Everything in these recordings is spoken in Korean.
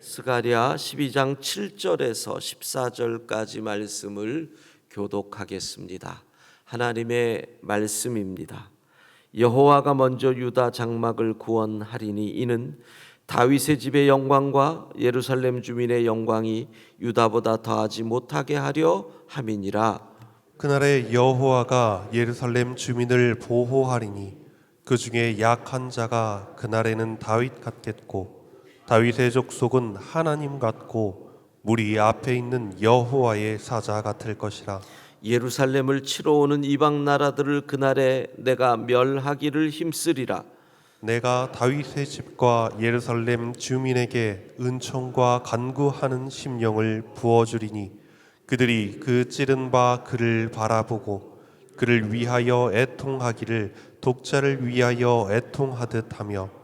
스가랴 12장 7절에서 14절까지 말씀을 교독하겠습니다. 하나님의 말씀입니다. 여호와가 먼저 유다 장막을 구원하리니 이는 다윗의 집의 영광과 예루살렘 주민의 영광이 유다보다 더하지 못하게 하려 함이니라. 그날에 여호와가 예루살렘 주민을 보호하리니 그 중에 약한 자가 그날에는 다윗 같겠고 다윗의 족속은 하나님 같고 무리 앞에 있는 여호와의 사자 같을 것이라. 예루살렘을 치러 오는 이방 나라들을 그날에 내가 멸하기를 힘쓰리라. 내가 다윗의 집과 예루살렘 주민에게 은총과 간구하는 심령을 부어주리니 그들이 그 찌른 바 그를 바라보고 그를 위하여 애통하기를 독자를 위하여 애통하듯 하며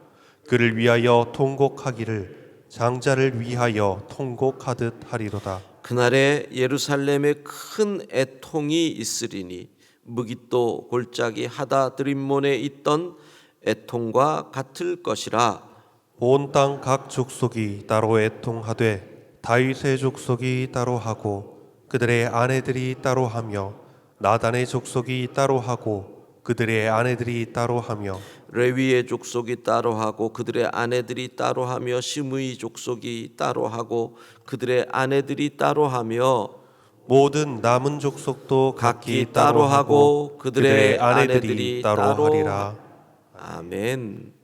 그를 위하여 통곡하기를 장자를 위하여 통곡하듯 하리로다. 그날에 예루살렘에 큰 애통이 있으리니 무깃도 골짜기 하다 드림몬에 있던 애통과 같을 것이라. 온 땅 각 족속이 따로 애통하되 다윗의 족속이 따로 하고 그들의 아내들이 따로 하며 나단의 족속이 따로 하고 그들의 아내들이 따로 하며 레위의 족속이 따로 하고 그들의 아내들이 따로 하며 시므이 족속이 따로 하고 그들의 아내들이 따로 하며 모든 남은 족속도 각기 따로 하고 그들의 아내들이 따로 하리라. 아멘.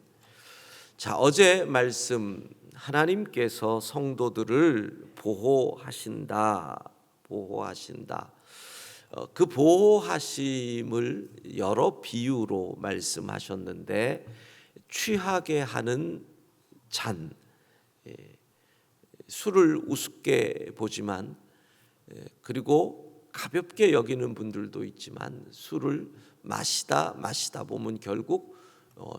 자, 어제 말씀 하나님께서 성도들을 보호하신다. 그 보호하심을 여러 비유로 말씀하셨는데 취하게 하는 잔, 술을 우습게 보지만 그리고 가볍게 여기는 분들도 있지만 술을 마시다 보면 결국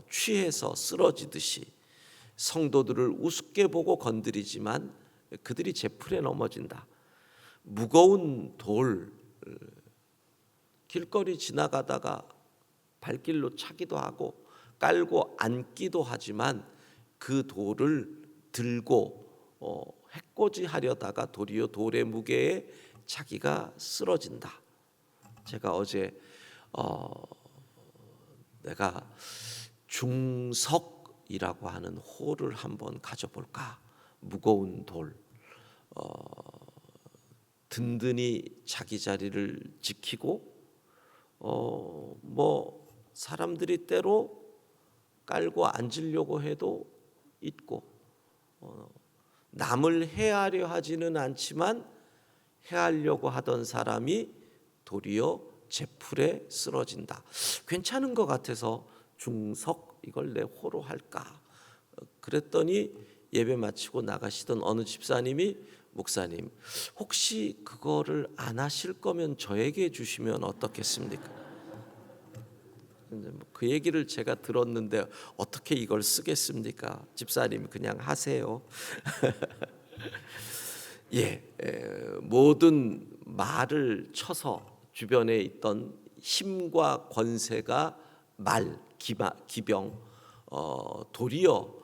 취해서 쓰러지듯이 성도들을 우습게 보고 건드리지만 그들이 제풀에 넘어진다. 무거운 돌, 길거리 지나가다가 발길로 차기도 하고 깔고 앉기도 하지만 그 돌을 들고 해코지 하려다가 도리어 돌의 무게에 자기가 쓰러진다. 제가 어제 내가 중석이라고 하는 호를 한번 가져볼까? 무거운 돌, 든든히 자기 자리를 지키고 사람들이 때로 깔고 앉으려고 해도 있고 남을 해하려 하지는 않지만 해하려고 하던 사람이 도리어 제풀에 쓰러진다. 괜찮은 것 같아서 중석 이걸 내 호로 할까? 그랬더니 예배 마치고 나가시던 어느 집사님이 목사님 혹시 그거를 안 하실 거면 저에게 주시면 어떻겠습니까? 그 얘기를 제가 들었는데 어떻게 이걸 쓰겠습니까? 집사님 그냥 하세요. 모든 말을 쳐서 주변에 있던 힘과 권세가 기병 도리어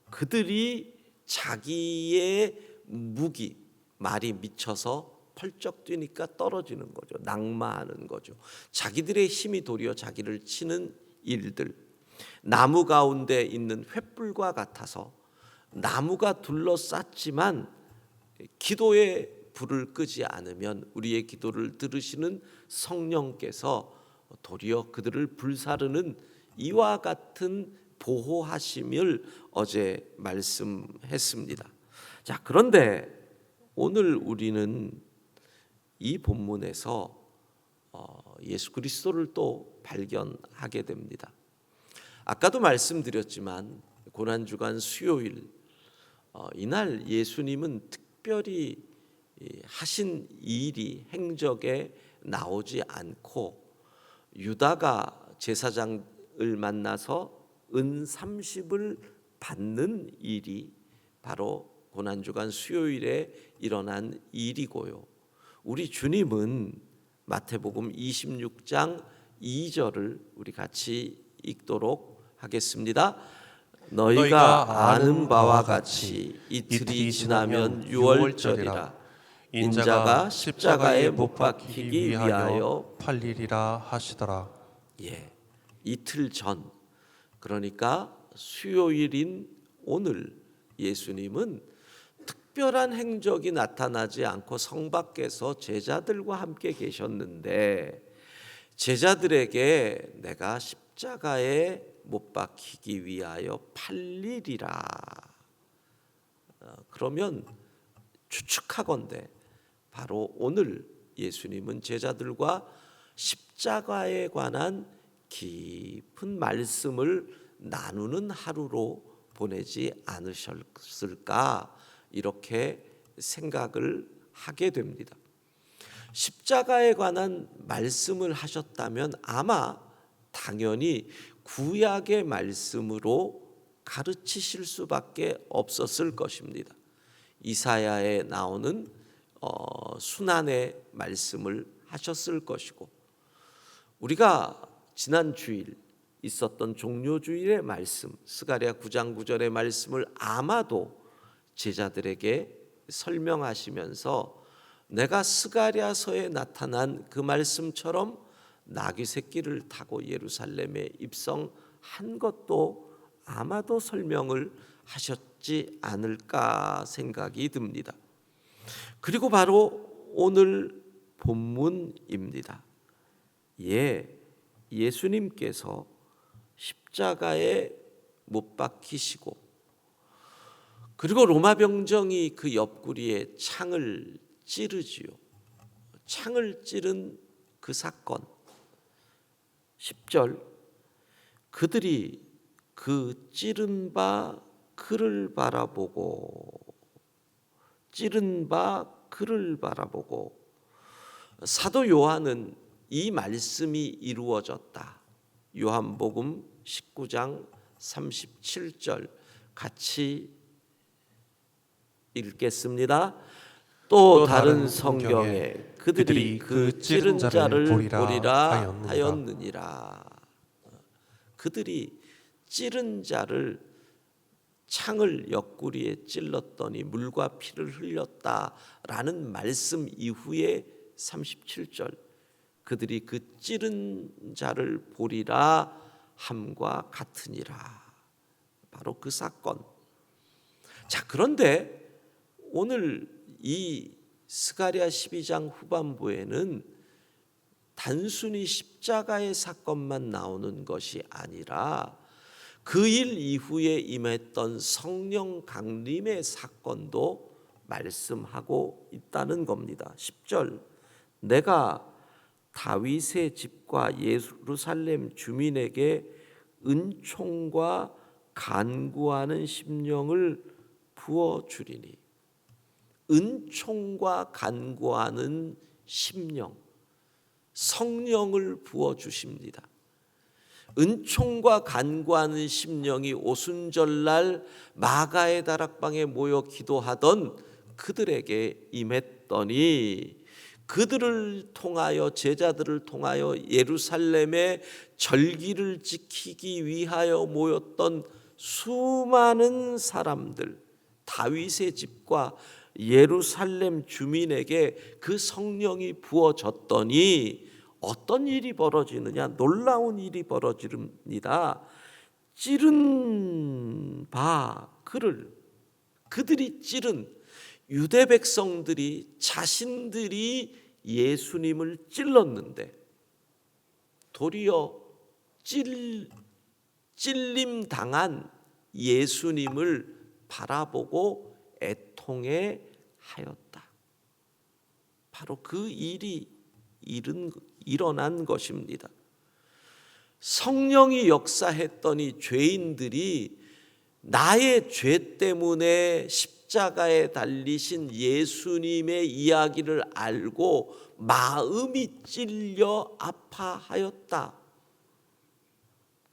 그들이 자기의 무기 말이 미쳐서 펄쩍 뛰니까 떨어지는 거죠. 낙마하는 거죠. 자기들의 힘이 도리어 자기를 치는 일들. 나무 가운데 있는 횃불과 같아서 나무가 둘러쌌지만 기도의 불을 끄지 않으면 우리의 기도를 들으시는 성령께서 도리어 그들을 불사르는 이와 같은 보호하심을 어제 말씀했습니다. 자, 그런데 오늘 우리는 이 본문에서 예수 그리스도를 또 발견하게 됩니다. 아까도 말씀드렸지만 고난주간 수요일 이날 예수님은 특별히 하신 일이 행적에 나오지 않고 유다가 제사장을 만나서 은 30을 받는 일이 바로 고난주간 수요일에 일어난 일이고요. 우리 주님은 마태복음 26장 2절을 우리 같이 읽도록 하겠습니다. 너희가 아는 바와 같이 이틀이 지나면 유월절이라. 인자가 십자가에 못 박히기 위하여 팔리리라 하시더라. 예, 이틀 전, 그러니까 수요일인 오늘 예수님은 특별한 행적이 나타나지 않고 성 밖에서 제자들과 함께 계셨는데, 제자들에게 내가 십자가에 못 박히기 위하여 팔리리라. 그러면 추측하건대 바로 오늘 예수님은 제자들과 십자가에 관한 깊은 말씀을 나누는 하루로 보내지 않으셨을까, 이렇게 생각을 하게 됩니다. 십자가에 관한 말씀을 하셨다면 아마 당연히 구약의 말씀으로 가르치실 수밖에 없었을 것입니다. 이사야에 나오는 순환의 말씀을 하셨을 것이고, 우리가 지난 주일 있었던 종료주일의 말씀, 스가랴 9장 9절의 말씀을 아마도 제자들에게 설명하시면서 내가 스가랴서에 나타난 그 말씀처럼 나귀 새끼를 타고 예루살렘에 입성한 것도 아마도 설명을 하셨지 않을까 생각이 듭니다. 그리고 바로 오늘 본문입니다. 예수님께서 십자가에 못 박히시고, 그리고 로마 병정이 그 옆구리에 창을 찌르지요. 창을 찌른 그 사건, 10절, 그들이 그 찌른 바 그를 바라보고, 찌른 바 그를 바라보고, 사도 요한은 이 말씀이 이루어졌다, 요한복음 19장 37절 같이 읽겠습니다. 또 다른 성경에 그들이 그 찌른 자를 보리라 하였느니라. 그들이 찌른 자를, 창을 옆구리에 찔렀더니 물과 피를 흘렸다라는 말씀 이후에 37절, 그들이 그 찌른 자를 보리라 함과 같으니라. 바로 그 사건. 자, 그런데 오늘 이 스가랴 12장 후반부에는 단순히 십자가의 사건만 나오는 것이 아니라 그 일 이후에 임했던 성령 강림의 사건도 말씀하고 있다는 겁니다. 10절, 내가 다윗의 집과 예루살렘 주민에게 은총과 간구하는 심령을 부어주리니. 은총과 간구하는 심령, 성령을 부어주십니다. 은총과 간구하는 심령이 오순절날 마가의 다락방에 모여 기도하던 그들에게 임했더니, 그들을 통하여, 제자들을 통하여 예루살렘의 절기를 지키기 위하여 모였던 수많은 사람들, 다윗의 집과 예루살렘 주민에게 그 성령이 부어졌더니 어떤 일이 벌어지느냐? 놀라운 일이 벌어집니다. 찌른 바 그를, 그들이 찌른, 유대 백성들이 자신들이 예수님을 찔렀는데 도리어 찔림 당한 예수님을 바라보고 애통해 하였다. 바로 그 일이 일어난 것입니다. 성령이 역사했더니 죄인들이 나의 죄 때문에 십자가에 달리신 예수님의 이야기를 알고 마음이 찔려 아파하였다.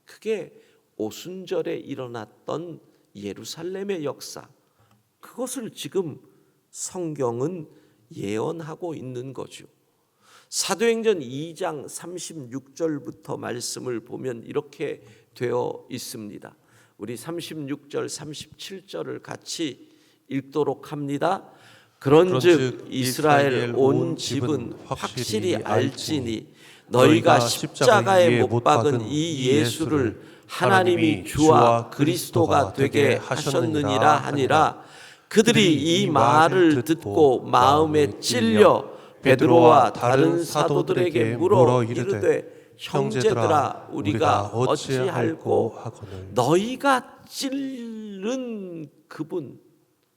그게 오순절에 일어났던 예루살렘의 역사, 그것을 지금 성경은 예언하고 있는 거죠. 사도행전 2장 36절부터 말씀을 보면 이렇게 되어 있습니다. 우리 36절 37절을 같이 읽도록 합니다. 그런즉 이스라엘 온 집은 확실히 알지니 너희가 십자가에 못 박은 이 예수를 하나님이 주와 그리스도가 되게 하셨느니라 하니라. 그들이 이 말을 듣고 마음에 찔려 베드로와 다른 사도들에게 물어 이르되 형제들아 우리가 어찌할꼬 하거늘. 너희가 찔른 그분,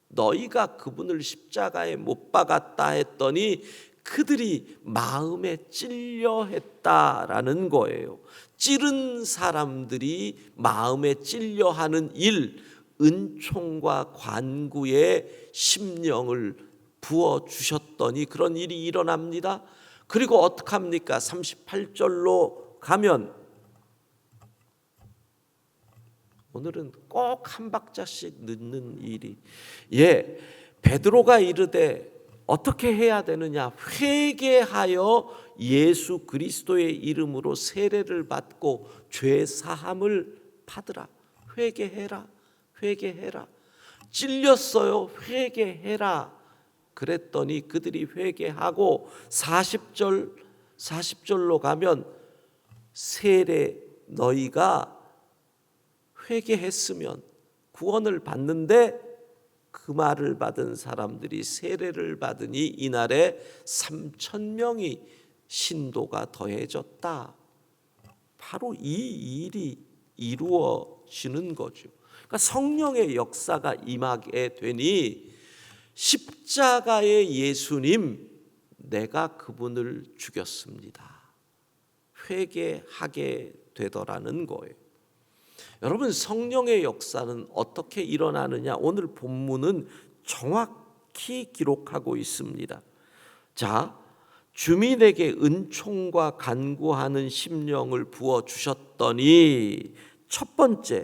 너희가 그분을 십자가에 못 박았다 했더니 그들이 마음에 찔려 했다라는 거예요. 찌른 사람들이 마음에 찔려 하는 일, 은총과 관구의 심령을 부어 주셨더니 그런 일이 일어납니다. 그리고 어떻게 합니까? 38절로 가면 오늘은 꼭 한 박자씩 넣는 일이 베드로가 이르되 어떻게 해야 되느냐? 회개하여 예수 그리스도의 이름으로 세례를 받고 죄 사함을 받으라. 회개해라. 회개해라. 찔렸어요. 회개해라. 그랬더니 그들이 회개하고 40절로 가면 세례 너희가 회개했으면 구원을 받는데 그 말을 받은 사람들이 세례를 받으니 이날에 3,000명이 신도가 더해졌다. 바로 이 일이 이루어지는 거죠. 그러니까 성령의 역사가 임하게 되니 십자가의 예수님, 내가 그분을 죽였습니다. 회개하게 되더라는 거예요. 여러분, 성령의 역사는 어떻게 일어나느냐? 오늘 본문은 정확히 기록하고 있습니다. 자, 주민에게 은총과 간구하는 심령을 부어 주셨더니 첫 번째,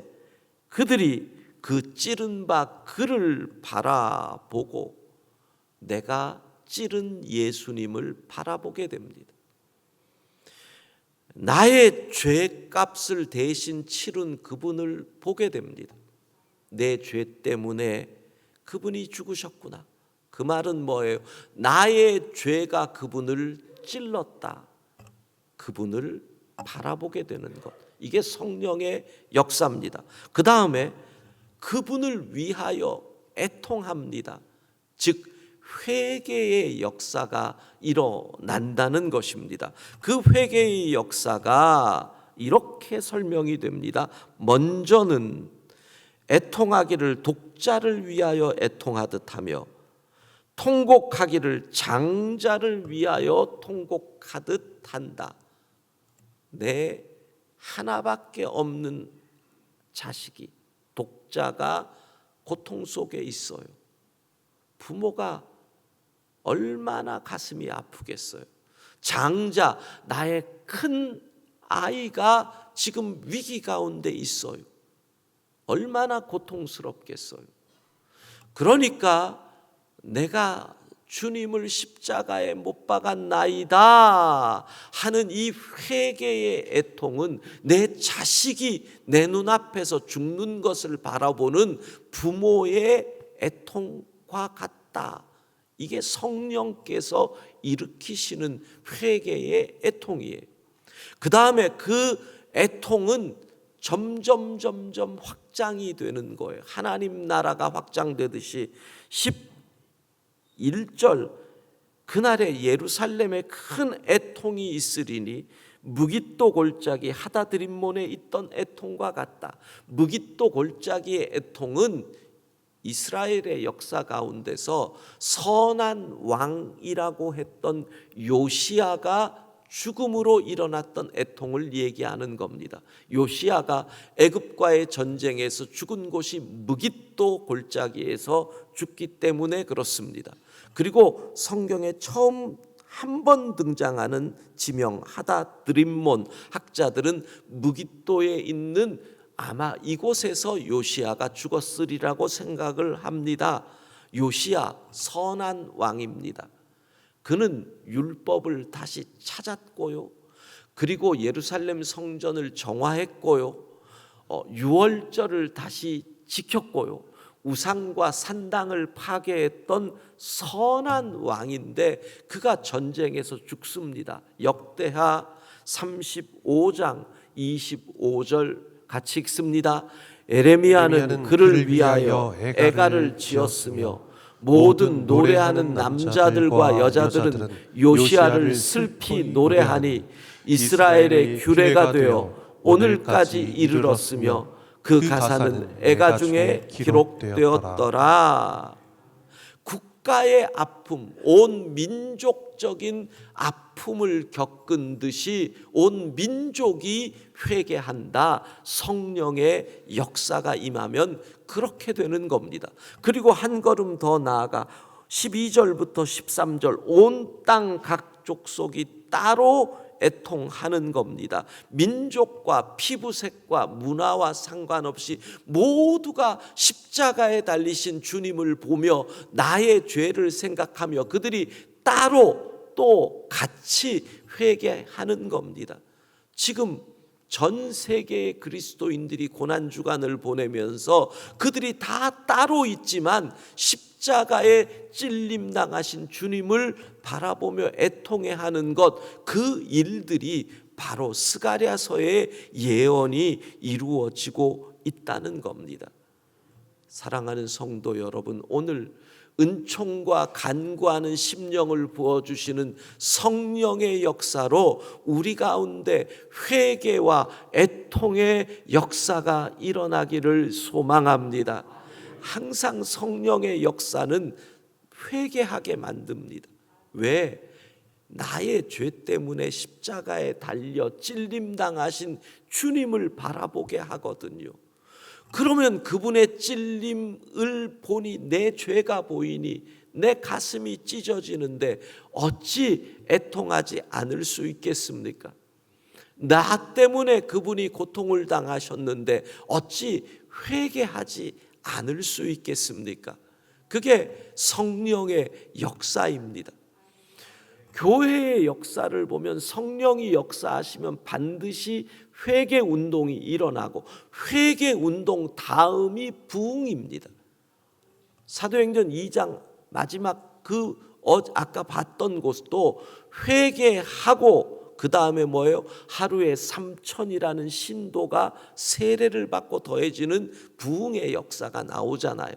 그들이 그 찌른 바 그를 바라보고 내가 찌른 예수님을 바라보게 됩니다. 나의 죄값을 대신 치른 그분을 보게 됩니다. 내 죄 때문에 그분이 죽으셨구나. 그 말은 뭐예요? 나의 죄가 그분을 찔렀다. 그분을 바라보게 되는 것. 이게 성령의 역사입니다. 그 다음에 그분을 위하여 애통합니다. 즉 회개의 역사가 일어난다는 것입니다. 그 회개의 역사가 이렇게 설명이 됩니다. 먼저는 애통하기를 독자를 위하여 애통하듯 하며 통곡하기를 장자를 위하여 통곡하듯 한다. 내 하나밖에 없는 자식이, 독자가 고통 속에 있어요. 부모가 얼마나 가슴이 아프겠어요. 장자, 나의 큰 아이가 지금 위기 가운데 있어요. 얼마나 고통스럽겠어요. 그러니까 내가 주님을 십자가에 못 박았나이다 하는 이 회개의 애통은 내 자식이 내 눈앞에서 죽는 것을 바라보는 부모의 애통과 같다. 이게 성령께서 일으키시는 회개의 애통이에요. 그 다음에 그 애통은 점점 확장이 되는 거예요. 하나님 나라가 확장되듯이 11절 그날에 예루살렘에 큰 애통이 있으리니 무깃도 골짜기 하다드림몬에 있던 애통과 같다. 무깃도 골짜기의 애통은 이스라엘의 역사 가운데서 선한 왕이라고 했던 요시야가 죽음으로 일어났던 애통을 얘기하는 겁니다. 요시야가 애굽과의 전쟁에서 죽은 곳이 무깃도 골짜기에서 죽기 때문에 그렇습니다. 그리고 성경에 처음 한 번 등장하는 지명 하다드림몬, 학자들은 무깃도에 있는 아마 이곳에서 요시야가 죽었으리라고 생각을 합니다. 요시야 선한 왕입니다. 그는 율법을 다시 찾았고요. 그리고 예루살렘 성전을 정화했고요. 유월절을 다시 지켰고요. 우상과 산당을 파괴했던 선한 왕인데 그가 전쟁에서 죽습니다. 역대하 35장 25절 같이 읽습니다. 에레미야는 그를 위하여 애가를 지었으며 모든 노래하는 남자들과 여자들은 요시야를 슬피 노래하니 이스라엘의 규례가 되어 오늘까지 이르렀으며 그 가사는 애가 중에 기록되었더라. 국가의 아픔, 온 민족적인 아픔을 겪은 듯이 온 민족이 회개한다. 성령의 역사가 임하면 그렇게 되는 겁니다. 그리고 한 걸음 더 나아가 12절부터 13절 온 땅 각 족속이 따로 애통하는 겁니다. 민족과 피부색과 문화와 상관없이 모두가 십자가에 달리신 주님을 보며 나의 죄를 생각하며 그들이 따로 또 같이 회개하는 겁니다. 지금 전 세계의 그리스도인들이 고난주간을 보내면서 그들이 다 따로 있지만 십자가에 찔림당하신 주님을 바라보며 애통해하는 것, 그 일들이 바로 스가랴서의 예언이 이루어지고 있다는 겁니다. 사랑하는 성도 여러분, 오늘 은총과 간구하는 심령을 부어주시는 성령의 역사로 우리 가운데 회개와 애통의 역사가 일어나기를 소망합니다. 항상 성령의 역사는 회개하게 만듭니다. 왜? 나의 죄 때문에 십자가에 달려 찔림당하신 주님을 바라보게 하거든요. 그러면 그분의 찔림을 보니 내 죄가 보이니 내 가슴이 찢어지는데 어찌 애통하지 않을 수 있겠습니까? 나 때문에 그분이 고통을 당하셨는데 어찌 회개하지 않을 수 있겠습니까? 그게 성령의 역사입니다. 교회의 역사를 보면 성령이 역사하시면 반드시 회개 운동이 일어나고 회개 운동 다음이 부흥입니다. 사도행전 2장 마지막 아까 봤던 곳도 회개하고 그 다음에 뭐예요? 하루에 3,000이라는 신도가 세례를 받고 더해지는 부흥의 역사가 나오잖아요.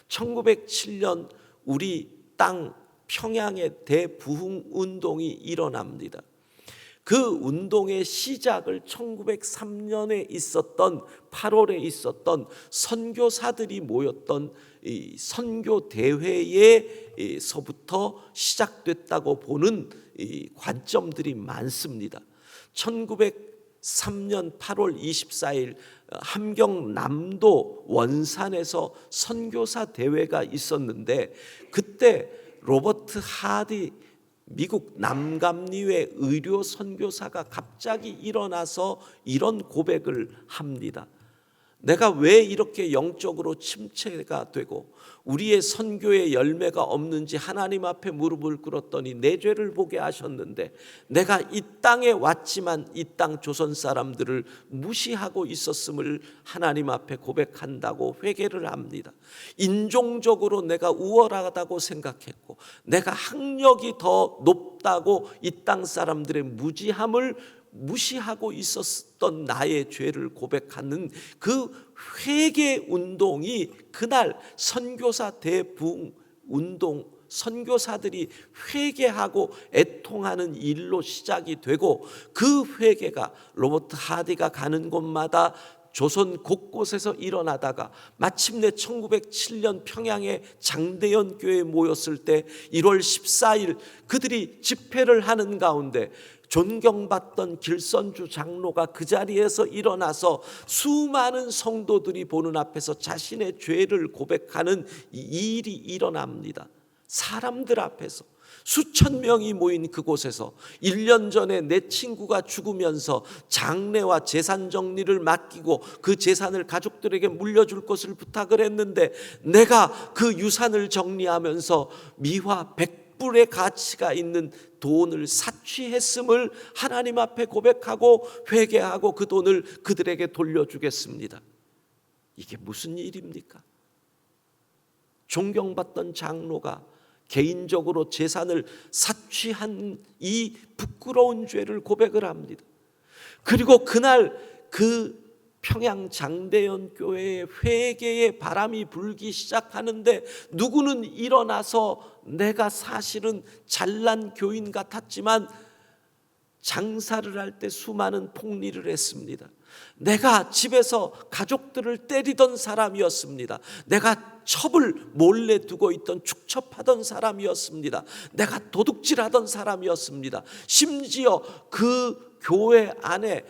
1907년 우리 땅 평양에 대부흥 운동이 일어납니다. 그 운동의 시작을 1903년에 있었던 8월에 있었던 선교사들이 모였던 이 선교 대회에서부터 시작됐다고 보는 이 관점들이 많습니다. 1903년 8월 24일 함경남도 원산에서 선교사 대회가 있었는데 그때 로버트 하디 미국 남감리회 의료 선교사가 갑자기 일어나서 이런 고백을 합니다. 내가 왜 이렇게 영적으로 침체가 되고 우리의 선교의 열매가 없는지 하나님 앞에 무릎을 꿇었더니 내 죄를 보게 하셨는데 내가 이 땅에 왔지만 이 땅 조선 사람들을 무시하고 있었음을 하나님 앞에 고백한다고 회개를 합니다. 인종적으로 내가 우월하다고 생각했고 내가 학력이 더 높다고 이 땅 사람들의 무지함을 무시하고 있었던 나의 죄를 고백하는 그 회개 운동이 그날 선교사 대부흥 운동, 선교사들이 회개하고 애통하는 일로 시작이 되고 그 회개가 로버트 하디가 가는 곳마다 조선 곳곳에서 일어나다가 마침내 1907년 평양의 장대연 교회에 모였을 때 1월 14일 그들이 집회를 하는 가운데 존경받던 길선주 장로가 그 자리에서 일어나서 수많은 성도들이 보는 앞에서 자신의 죄를 고백하는 이 일이 일어납니다. 사람들 앞에서 수천 명이 모인 그곳에서 1년 전에 내 친구가 죽으면서 장례와 재산 정리를 맡기고 그 재산을 가족들에게 물려줄 것을 부탁을 했는데 내가 그 유산을 정리하면서 미화 100 100불의 가치가 있는 돈을 사취했음을 하나님 앞에 고백하고 회개하고 그 돈을 그들에게 돌려주겠습니다. 이게 무슨 일입니까? 존경받던 장로가 개인적으로 재산을 사취한 이 부끄러운 죄를 고백을 합니다. 그리고 그날 그 평양 장대연 교회에 회개의 바람이 불기 시작하는데 누구는 일어나서 내가 사실은 잘난 교인 같았지만 장사를 할 때 수많은 폭리를 했습니다. 내가 집에서 가족들을 때리던 사람이었습니다. 내가 첩을 몰래 두고 있던 축첩하던 사람이었습니다. 내가 도둑질하던 사람이었습니다. 심지어 그 교회 안에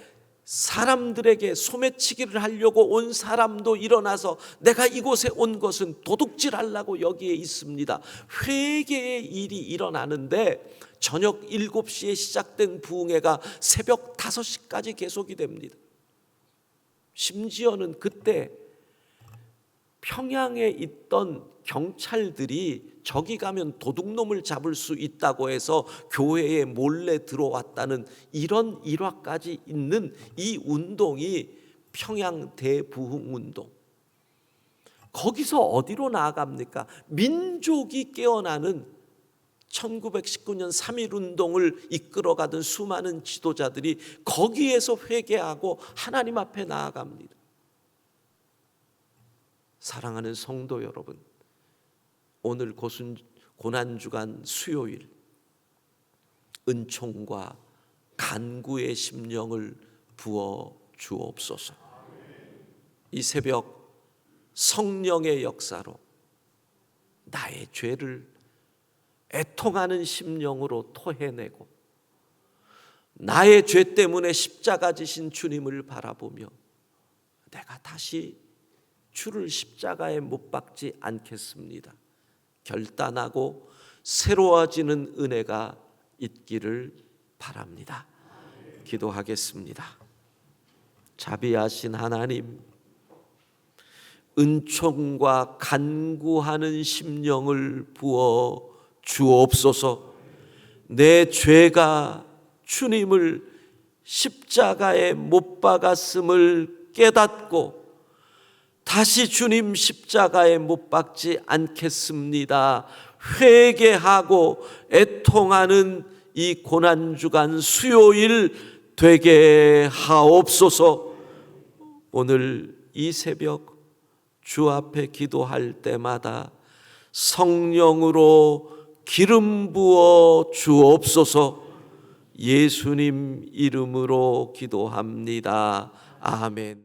사람들에게 소매치기를 하려고 온 사람도 일어나서 내가 이곳에 온 것은 도둑질하려고 여기에 있습니다. 회개의 일이 일어나는데 저녁 7시에 시작된 부흥회가 새벽 5시까지 계속이 됩니다. 심지어는 그때 평양에 있던 경찰들이 저기 가면 도둑놈을 잡을 수 있다고 해서 교회에 몰래 들어왔다는 이런 일화까지 있는 이 운동이 평양 대부흥운동. 거기서 어디로 나아갑니까? 민족이 깨어나는 1919년 3.1운동을 이끌어가던 수많은 지도자들이 거기에서 회개하고 하나님 앞에 나아갑니다. 사랑하는 성도 여러분, 오늘 고난주간 수요일 은총과 간구의 심령을 부어 주옵소서. 이 새벽 성령의 역사로 나의 죄를 애통하는 심령으로 토해내고 나의 죄 때문에 십자가 지신 주님을 바라보며 내가 다시 주를 십자가에 못 박지 않겠습니다. 결단하고 새로워지는 은혜가 있기를 바랍니다. 기도하겠습니다. 자비하신 하나님, 은총과 간구하는 심령을 부어 주옵소서. 내 죄가 주님을 십자가에 못 박았음을 깨닫고 다시 주님 십자가에 못 박지 않겠습니다. 회개하고 애통하는 이 고난주간 수요일 되게 하옵소서. 오늘 이 새벽 주 앞에 기도할 때마다 성령으로 기름 부어 주옵소서. 예수님 이름으로 기도합니다. 아멘.